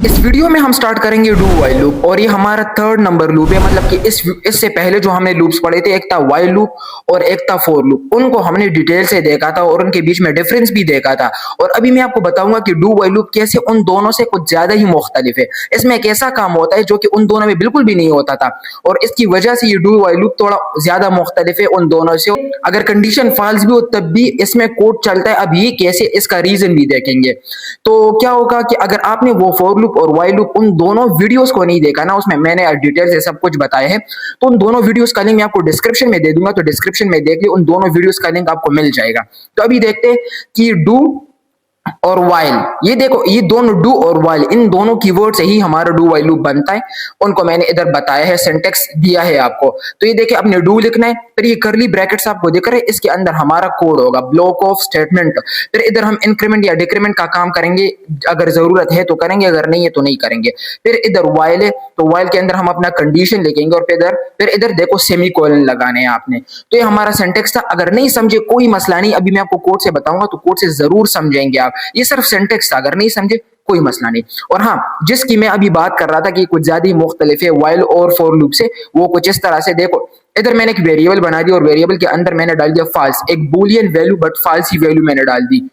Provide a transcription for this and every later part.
इस वीडियो में हम स्टार्ट करेंगे डू वाइल लूप और ये हमारा थर्ड नंबर लूप है। मतलब कि इससे पहले जो हमने लूप्स पढ़े थे, एक था वाइल लूप और एक था फोर लूप, उनको हमने डिटेल से देखा था और उनके बीच में डिफरेंस भी देखा था। और अभी मैं आपको बताऊंगा कि डू वाइल लूप कैसे उन दोनों से कुछ ज्यादा ही मुख्तलिफ है। इसमें एक ऐसा काम होता है जो कि उन दोनों में बिल्कुल भी नहीं होता था और इसकी वजह से ये डू वाइल लूप थोड़ा ज्यादा मुख्तलिफ है उन दोनों से। अगर कंडीशन फॉल्स भी हो तब भी इसमें कोड चलता है। अब ये कैसे, इसका रीजन भी देखेंगे। तो क्या होगा कि अगर आपने वो फॉर लूप और वाइल लूप उन दोनों वीडियोस को नहीं देखा ना, उसमें मैंने डिटेल से सब कुछ बताया है, तो उन दोनों वीडियोस का लिंक मैं आपको डिस्क्रिप्शन में दे दूंगा, तो डिस्क्रिप्शन में देख लियो, उन दोनों वीडियोस का लिंक आपको मिल जाएगा। तो अभी देखते हैं कि डू और वाइल, ये देखो, ये दोनों डू और वाइल, इन दोनों कीवर्ड से ही हमारा डू वाइल लूप बनता है। उनको मैंने इधर बताया है, सिंटेक्स दिया है आपको। तो ये देखिए, अपने डू लिखना है, फिर ये करली ब्रैकेट्स आपको दिख रहे हैं, इसके अंदर हमारा कोड होगा, ब्लॉक ऑफ स्टेटमेंट। फिर इधर हम इंक्रीमेंट या डिक्रीमेंट का काम करेंगे, अगर जरूरत है तो करेंगे, अगर नहीं है तो नहीं करेंगे। फिर इधर वाइल है, तो वाइल के अंदर हम अपना कंडीशन लिखेंगे और फिर इधर देखो सेमीकोलन लगाने हैं आपने। तो ये हमारा सिंटेक्स था। अगर नहीं समझे कोई मसला नहीं, अभी मैं आपको कोड से बताऊंगा तो कोड से जरूर समझेंगे आप। ये सिर्फ सिंटेक्स था, अगर नहीं समझे कोई मसला नहीं। और हाँ, जिसकी मैं अभी बात कर रहा था कि कुछ ज्यादा ही मुख्तलिफ है वाइल और फॉर लूप से, वो कुछ इस तरह से देखो, इधर मैंने एक वेरिएबल बना दिया और वेरिएबल के अंदर मैंने डाल दिया फाल्स, एक Boolean value, but false he value मैंने डाल दी।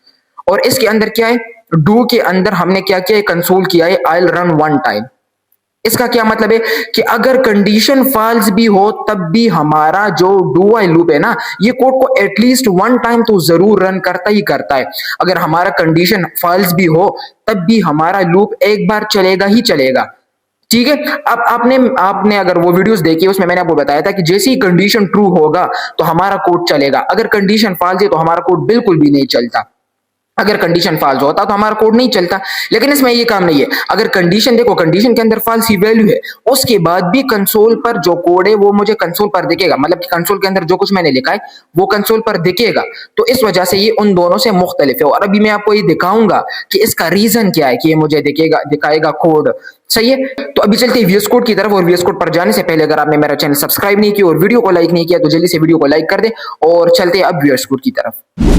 और इसके अंदर क्या है, डू के अंदर हमने क्या किया है, कंसोल किया है I will run one time. इसका क्या मतलब है कि अगर कंडीशन फॉल्स भी हो तब भी हमारा जो डू वाइल लूप है ना, ये कोड को एटलीस्ट वन टाइम तो जरूर रन करता ही करता है। अगर हमारा कंडीशन फॉल्स भी हो तब भी हमारा लूप एक बार चलेगा ही चलेगा। ठीक है। अब आपने अगर वो वीडियोस देखी, उसमें मैंने आपको बताया था कि जैसे ही कंडीशन ट्रू होगा तो हमारा कोड चलेगा, अगर कंडीशन फॉल्स है तो हमारा कोड बिल्कुल भी नहीं चलता। अगर कंडीशन फॉल्स होता तो हमारा कोड नहीं चलता, लेकिन इसमें ये काम नहीं है। अगर कंडीशन देखो, कंडीशन के अंदर फॉल्स ही वैल्यू है, उसके बाद भी कंसोल पर जो कोड है वो मुझे कंसोल पर दिखेगा, मतलब कि कंसोल के अंदर जो कुछ मैंने लिखा है वो कंसोल पर दिखेगा। तो इस वजह से ये उन दोनों से मुख्तलिफ है और अभी मैं आपको ये दिखाऊंगा कि इसका रीजन क्या है कि ये मुझे दिखाएगा कोड। सही है। तो अभी चलते हैं वीएस कोड की तरफ। और वीएस कोड पर जाने से पहले अगर आपने मेरा चैनल सब्सक्राइब नहीं किया और वीडियो को लाइक नहीं किया तो जल्दी से वीडियो को लाइक कर दे और चलते हैं अब वीएस कोड की तरफ।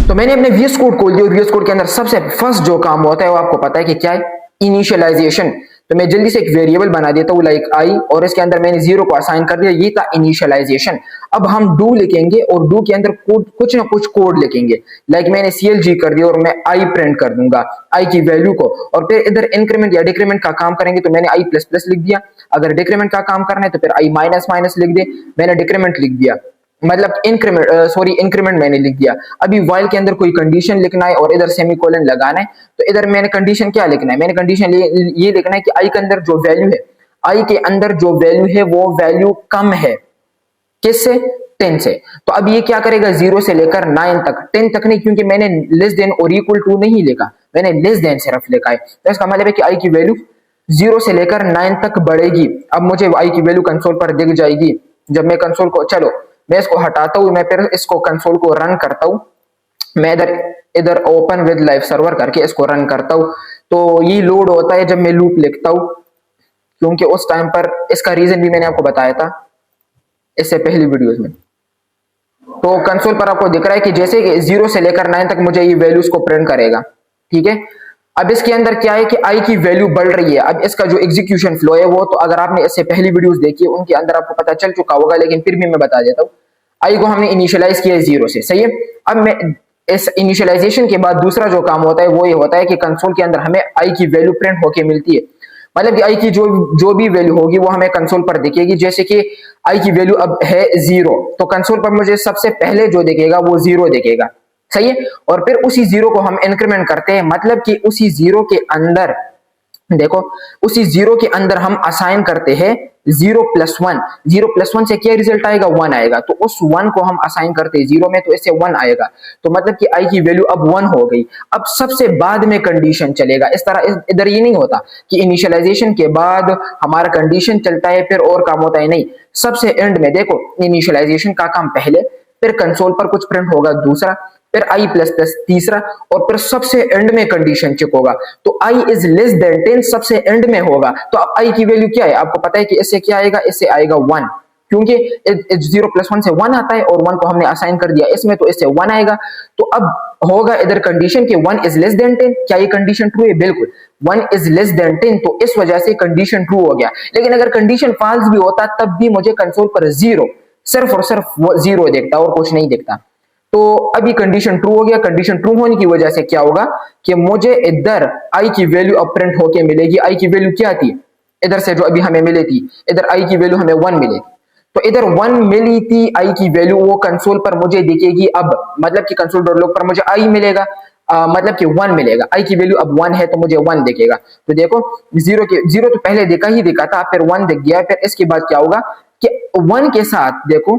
तो मैंने अपने वीएस कोड खोल दिया और वीएस कोड के अंदर सबसे फर्स्ट जो काम होता है वो आपको पता है कि क्या है, इनिशियलाइजेशन। तो मैं जल्दी से एक वेरिएबल बना देता हूँ लाइक आई, और इसके अंदर मैंने जीरो को असाइन कर दिया, ये था इनिशियलाइजेशन। अब हम डू लिखेंगे और डू के अंदर कोड, कुछ ना कुछ कोड लिखेंगे। लाइक मैंने CLG कर दिया और मैं आई प्रिंट कर दूंगा आई की वैल्यू को। और फिर इधर इंक्रीमेंट या डिक्रीमेंट का काम करेंगे तो मैंने आई प्लस प्लस लिख दिया। अगर डिक्रीमेंट का काम करना है तो फिर आई माइनस माइनस लिख दे, मैंने डिक्रीमेंट लिख दिया, मतलब इंक्रीमेंट मैंने लिख दिया। अभी वाइल के अंदर कोई कंडीशन लिखना है और इधर सेमीकोलन लगाना है, तो इधर मैंने कंडीशन क्या लिखना है, मैंने कंडीशन ये लिखना है कि आई के अंदर जो वैल्यू है, आई के अंदर जो वैल्यू है वो वैल्यू कम है, किससे, 10 से। तो अब ये क्या करेगा, 0 से लेकर 9 तक, 10 तक नहीं, क्योंकि मैंने लेस देन और इक्वल टू नहीं लिखा, मैंने लेस देन सिर्फ लिखा है। तो इसका मतलब है कि आई की वैल्यू 0 से लेकर 9 तक बढ़ेगी। अब मुझे आई की वैल्यू कंसोल पर दिख जाएगी। जब मैं कंसोल को, चलो मैं इसको हटाता हूं, मैं फिर इसको कंसोल को रन करता हूं, मैं इधर इधर ओपन विद लाइव सर्वर करके इसको रन करता हूं। तो ये लोड होता है जब मैं लूप लिखता हूं, क्योंकि उस टाइम पर, इसका रीजन भी मैंने आपको बताया था इससे पहली वीडियोस में। तो कंसोल पर आपको दिख रहा है कि जैसे कि 0 से लेकर 9 तक मुझे ये वैल्यूज को प्रिंट करेगा। ठीक है। अब इसके अंदर क्या है कि आई की वैल्यू बढ़ रही है। अब इसका जो एग्जीक्यूशन फ्लो है वो, तो अगर आपने इससे पहली वीडियोस देखी है उनके अंदर आपको पता चल चुका होगा, लेकिन फिर भी मैं बता देता हूँ। आई को हमने इनिशियलाइज किया 0 से, सही है। अब मैं इस इनिशियलाइजेशन के बाद दूसरा जो काम होता है वो ये होता है कि कंसोल के अंदर हमें आई की वैल्यू प्रिंट होके मिलती है। मतलब कि आई की जो भी वैल्यू होगी वो हमें कंसोल पर दिखेगी। जैसे कि आई की वैल्यू अब है 0, तो कंसोल पर मुझे सबसे पहले जो दिखेगा वो 0 दिखेगा, सही है। और फिर उसी 0 को हम इंक्रीमेंट करते हैं, मतलब कि उसी 0 के अंदर, देखो उसी 0 के अंदर हम असाइन करते हैं 0 प्लस 1। 0 प्लस 1 से क्या रिजल्ट आएगा, 1 आएगा। तो उस 1 को हम असाइन करते हैं 0 में, तो इससे 1 आएगा। तो मतलब कि आई की वैल्यू अब 1 हो गई। अब सबसे बाद में कंडीशन चलेगा। इस तरह इधर ये नहीं होता कि इनिशियलाइजेशन के बाद हमारा कंडीशन चलता है फिर और काम होता है, नहीं। सबसे एंड में देखो, इनिशियलाइजेशन का काम पहले, फिर कंसोल पर कुछ प्रिंट होगा दूसरा, फिर आई प्लस प्लस तीसरा, और फिर सबसे एंड में कंडीशन चेक होगा। तो आई इज लेस देन 10 सबसे एंड में होगा। तो अब आई की वैल्यू क्या है, आपको पता है कि इससे क्या आएगा, इससे आएगा 1। क्योंकि 0 + 1 से 1 आता है और 1 को हमने असाइन कर दिया इसमें, तो इससे 1 आएगा। तो अब होगा इधर कंडीशन कि 1 इज लेस देन 10। क्या ये कंडीशन ट्रू है? बिल्कुल, 1 इज लेस देन 10, तो इस वजह से कंडीशन ट्रू हो गया। लेकिन अगर कंडीशन फॉल्स भी होता तब भी मुझे कंसोल पर जीरो, सिर्फ और सिर्फ जीरो दिखता और कुछ नहीं दिखता। तो अभी कंडीशन ट्रू हो गया। कंडीशन ट्रू होने की वजह से क्या होगा कि मुझे इधर आई की वैल्यू अब प्रिंट होके मिलेगी। आई की वैल्यू क्या थी इधर से जो अभी हमें मिली थी, इधर आई की वैल्यू हमें 1 मिली, तो इधर 1 मिली थी आई की वैल्यू, वो कंसोल पर मुझे दिखेगी अब, मतलब कि कंसोल डॉट लॉग पर मुझे आई मिलेगा, मतलब कि 1 मिलेगा। आई की वैल्यू अब 1 है तो मुझे 1 दिखेगा। तो देखो जीरो तो पहले दिखा था, फिर 1 दिख गया। फिर इसके बाद क्या होगा कि 1 के साथ देखो,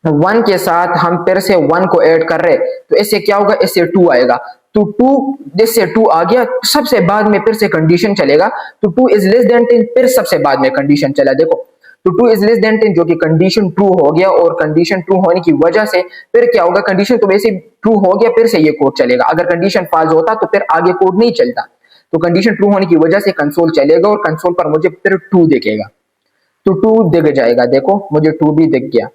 1 के साथ हम फिर से 1 को ऐड कर रहे, तो इससे क्या होगा, इससे 2 आएगा। तो 2, जिससे 2 आ गया, सबसे बाद में फिर से कंडीशन चलेगा। तो 2 इज लेस देन 10, फिर सबसे बाद में कंडीशन चला। देखो, तो 2 इज लेस देन 10 जो कि कंडीशन ट्रू हो गया, और कंडीशन ट्रू होने की वजह से फिर क्या होगा, कंडीशन तो वैसे ट्रू हो गया, फिर से ये कोड चलेगा। अगर कंडीशन फॉल्स होता तो फिर आगे कोड नहीं चलता। तो कंडीशन ट्रू होने की वजह से कंसोल चलेगा, और कंसोल पर मुझे फिर 2 दिखेगा। तो 2 दिख जाएगा, देखो मुझे 2 भी दिख गया।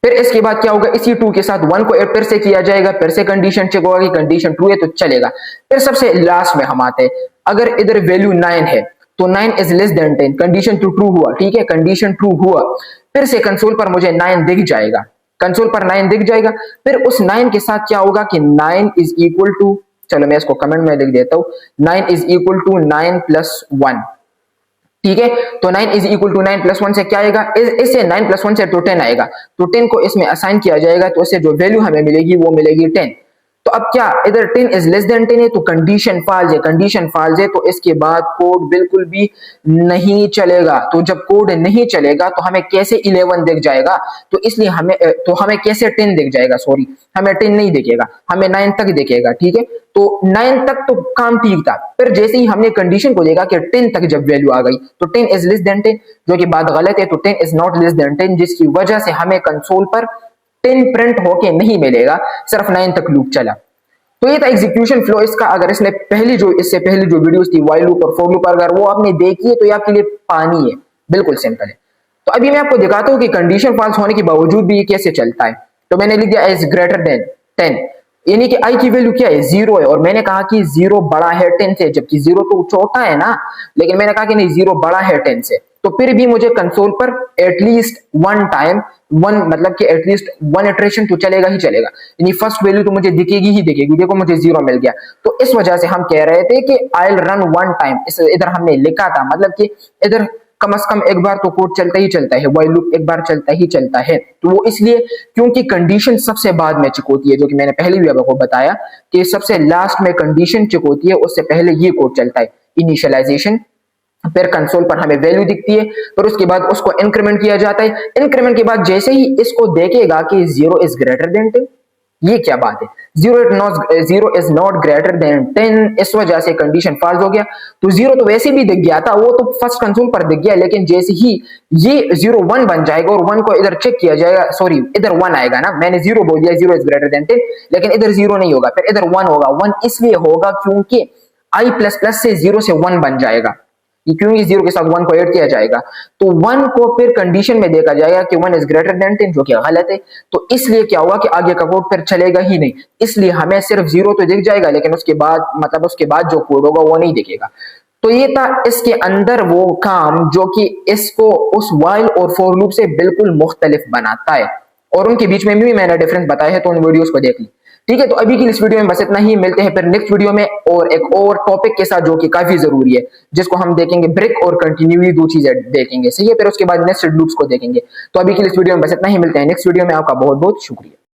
फिर इसके बाद क्या होगा, इसी 2 के साथ 1 को ऐड फिर से किया जाएगा, फिर से कंडीशन चेक होगा कि कंडीशन ट्रू है तो चलेगा। फिर सबसे लास्ट में हम आते हैं, अगर इधर वैल्यू 9 है तो 9 इज लेस देन 10, कंडीशन तो ट्रू हुआ, ठीक है, कंडीशन ट्रू हुआ, फिर से कंसोल पर मुझे 9 दिख जाएगा, कंसोल पर 9 दिख जाएगा। फिर उस 9 के साथ क्या होगा कि 9 इज इक्वल टू, चलो मैं इसको कमेंट में लिख देता हूं, 9 इज इक्वल टू 9 + 1, ठीक है। तो 9 इज इक्वल टू 9 + 1 से क्या आएगा, इससे 9 + 1 से तो 10 आएगा, तो 10 को इसमें असाइन किया जाएगा, तो इससे जो वैल्यू हमें मिलेगी वो मिलेगी 10। तो अब क्या, इधर 10 इज लेस देन 10 है तो कंडीशन फॉल्स है, कंडीशन फॉल्स है तो इसके बाद कोड बिल्कुल भी नहीं चलेगा। तो जब कोड नहीं चलेगा तो हमें कैसे 11 दिख जाएगा, तो इसलिए हमें कैसे 10 दिख जाएगा, सॉरी हमें 10 नहीं दिखेगा, हमें 9 तक दिखेगा, ठीक है। तो 9 तक तो काम ठीक था, फिर जैसे ही हमने कंडीशन को देखा कि 10 तक जब वैल्यू आ गई तो 10 इज लेस देन 10, जो कि बात गलत है, तो 10 इज नॉट लेस देन 10, जिसकी वजह से हमें कंसोल पर 10 प्रिंट होके नहीं मिलेगा, सिर्फ 9 तक लूप चला। तो ये था एग्जीक्यूशन फ्लो इसका। अगर इससे पहली जो वीडियोस थी व्हाइल लूप और फॉर लूप, अगर वो आपने देखी है तो ये आपके लिए पानी है, बिल्कुल सिंपल है। तो अभी मैं आपको दिखाता हूँ कि कंडीशन फॉल्स होने के बावजूद भी ये कैसे चलता है। तो मैंने लिख दिया इज ग्रेटर देन 10, यानी कि आई की वैल्यू क्या है, 0 है, और मैंने कहा कि 0 बड़ा है 10 से, जबकि 0 तो छोटा है ना, लेकिन मैंने कहा कि नहीं 0 बड़ा है 10 से। तो फिर भी मुझे कंसोल पर एटलीस्ट 1 टाइम, 1 मतलब कि एटलीस्ट 1 इटरेशन तो चलेगा ही चलेगा, यानी फर्स्ट वैल्यू तो मुझे दिखेगी ही दिखेगी। देखो मुझे 0 मिल गया, तो इस वजह से हम कह रहे थे कि आई विल रन 1 टाइम, इधर हमने लिखा था, मतलब कि इधर कम से कम एक बार तो कोड चलता ही चलता है, व्हाइल लूप एक बार चलता ही चलता है। तो वो इसलिए क्योंकि कंडीशन सबसे बाद में चेक होती है, जो कि मैंने पहले भी आपको बताया कि सबसे लास्ट में कंडीशन चेक होती है, उससे पहले ये कोड चलता है, इनिशियलाइजेशन, फिर कंसोल पर हमें वैल्यू दिखती है, फिर उसके बाद उसको इंक्रीमेंट किया जाता है। इंक्रीमेंट के बाद जैसे ही इसको देखेगा कि 0 इज ग्रेटर देन 10, ये क्या बात है, 0 इज नॉट ग्रेटर देन 10, इस वजह से कंडीशन फॉल्स हो गया। तो 0 तो वैसे भी दिख गया था, वो तो फर्स्ट कंसोल पर दिख गया, लेकिन जैसे ही ये 0 1 बन जाएगा और 1 को इधर चेक किया जाएगा, सॉरी इधर 1 आएगा ना, मैंने 0 बोल दिया, 0 इज ग्रेटर देन 10, लेकिन इधर 0 नहीं होगा, फिर इधर 1 होगा। 1 इसलिए होगा क्योंकि i++ से 0 से 1 बन जाएगा, क्योंकि 0 के साथ 1 को ऐड किया जाएगा, तो 1 को फिर कंडीशन में देखा जाएगा कि 1 इज ग्रेटर देन 10, जो कि गलत है। तो इसलिए क्या हुआ कि आगे का कोड फिर चलेगा ही नहीं, इसलिए हमें सिर्फ 0 तो दिख जाएगा, लेकिन उसके बाद जो कोड होगा वो नहीं दिखेगा। तो ये था इसके अंदर वो काम जो कि इसको उस व्हाइल और फॉर लूप से बिल्कुल मुख्तलिफ बनाता है, और उनके बीच में भी मैंने डिफरेंस बताया है, तो उन वीडियोस को देख ली, ठीक है। तो अभी की इस वीडियो में बस इतना ही, मिलते हैं फिर नेक्स्ट वीडियो में और एक और टॉपिक के साथ जो कि काफी जरूरी है, जिसको हम देखेंगे ब्रेक और कंटिन्यूटी, 2 चीजें देखेंगे, सही है। फिर उसके बाद नेक्स्ट लूप्स को देखेंगे। तो अभी की इस वीडियो में बस इतना ही, मिलते हैं नेक्स्ट वीडियो में। आपका बहुत बहुत शुक्रिया।